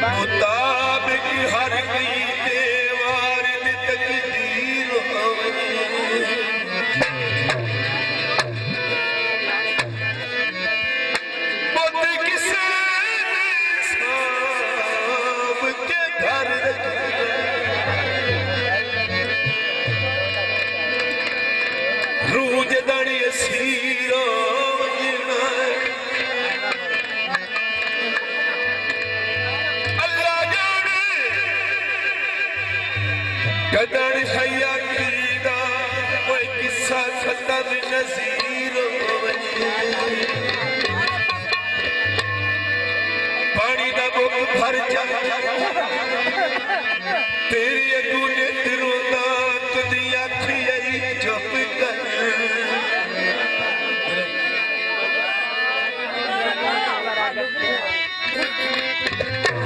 मुताबिक हर गई देवार दी तकदीर बुत किसे सांभ के घर रूज दणी सीरो कदर हैया कीदा कोई किस्सा खत्म नज़ीर पानी दा बुक भर जा तेरी अगू ने तिरोदा कदी आखी आई चुप कर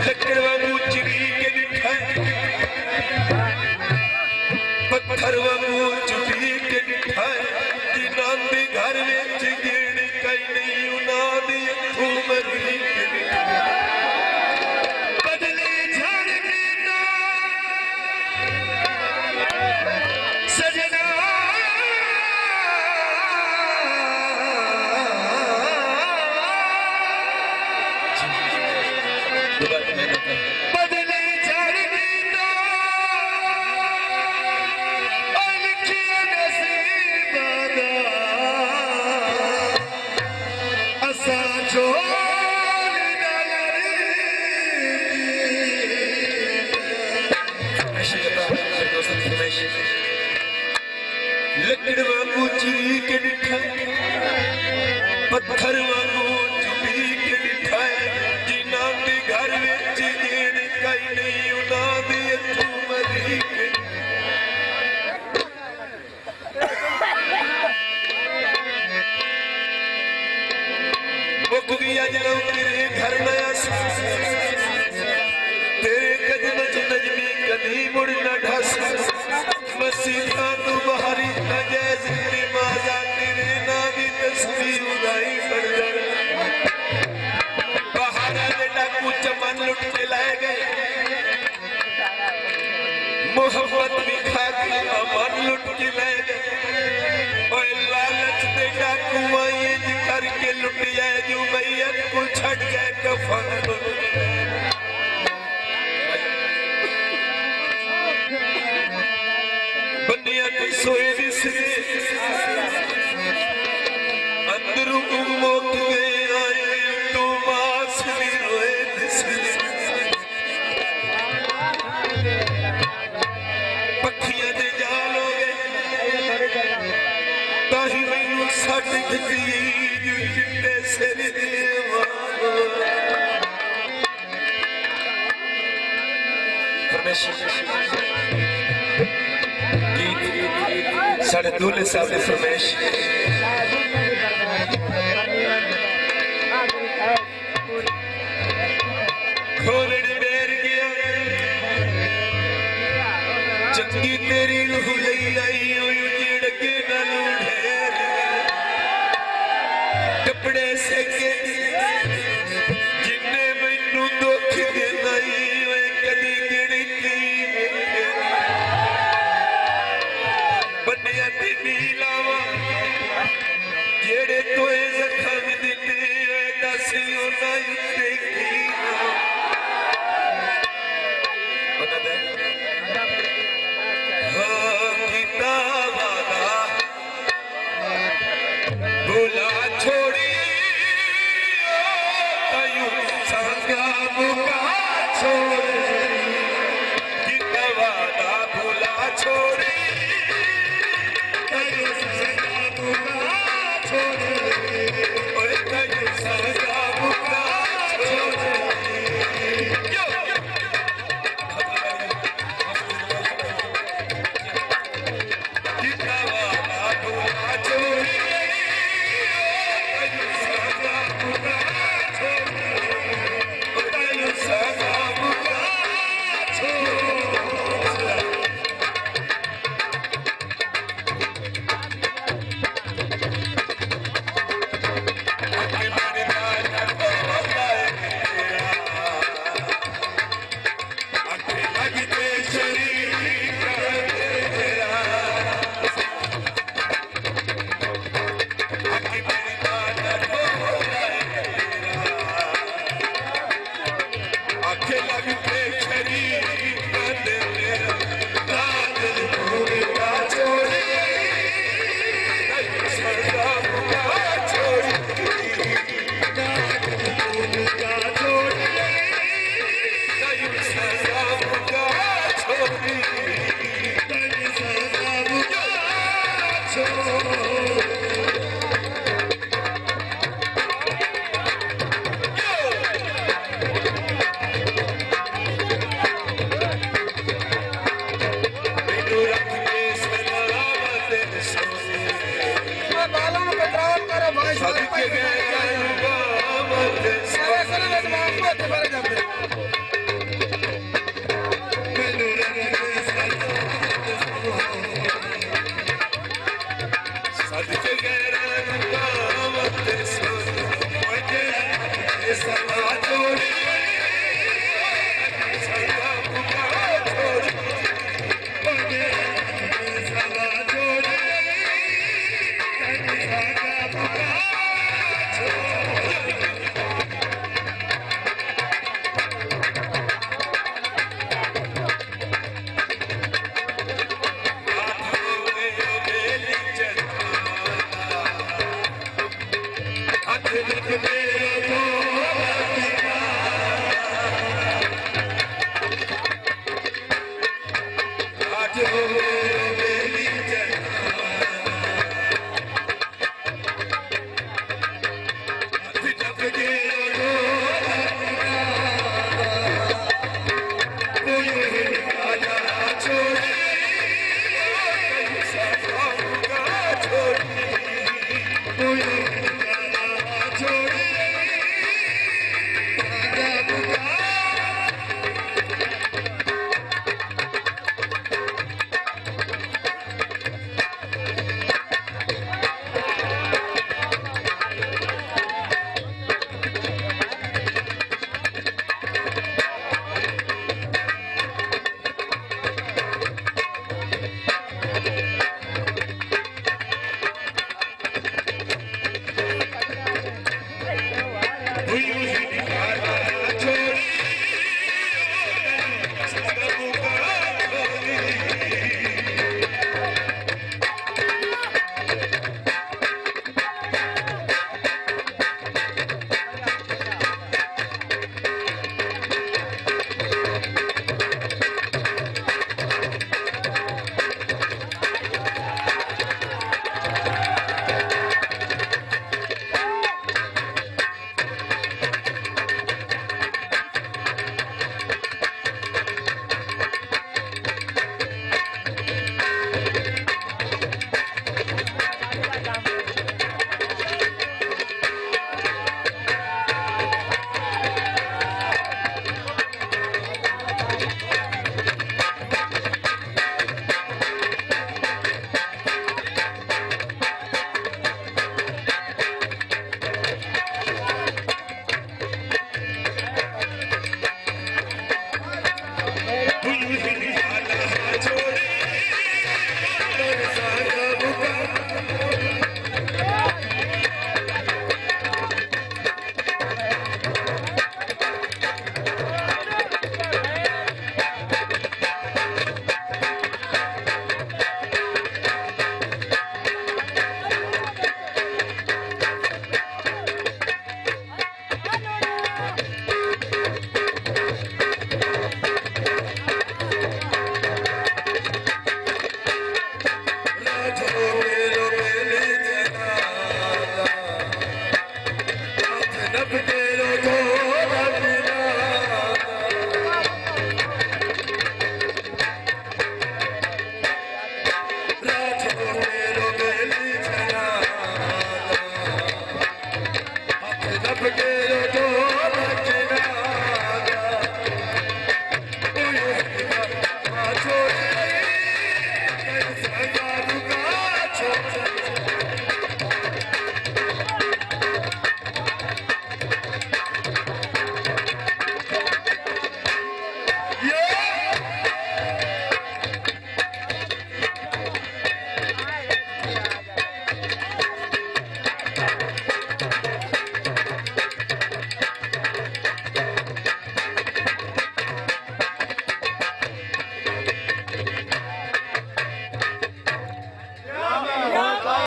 लकड़ वांगू चिड़ी के दिखा पत्थर वांगू चुपी के दिखाए जिन्हां दे घर विच गिण कई नहीं उन्हां दी अखों मरी के बदले झड़ कीता सजना लकड़ वांगू चिड़ी के दिखा पत्थर वांगू चुपी के दिखा जिन्हां दे घर विच गिण कई नहीं उन्हां दे अखों मरी के मुक गया जदों तेरे घर नया तेरे कदम च नजमी कदी मुड़ न ढस मसीहा तू बहारी नजैज नमाजा तेरे नाम की तस्वीर उगाई कर बहारा दे डाकू चमन लुट के लाए गए मोहब्बत भी खा के अमन लुट के लाए गए ओए लालच दे डाकू आए करके लुट जाए जो मैयत को छड़ जाए कफन बनिया सोए दिसरे अंदरों मुक गए आए तो मास भी रोए दिसरे पखियां दे जाल हो गए ताही मैनू सट दिती जो चिट्टे सिर दे साढ़े दूल्हे साहब ने फरमाइश खोलड़ बैर गया चंगी तेरी रूह लई आई उजड़के नालों ढेर कपड़े सेके जिन्ने मैनू दुख देना कदी गिणी बनिया तेरी लावा जेड़े तोए जख्म दिते दस उन्हां उत्ते की कीता वादा भुला छोड़ी तयू संगा मुका छोड़ी कीता वादा भुला छोड़ी ते मेरे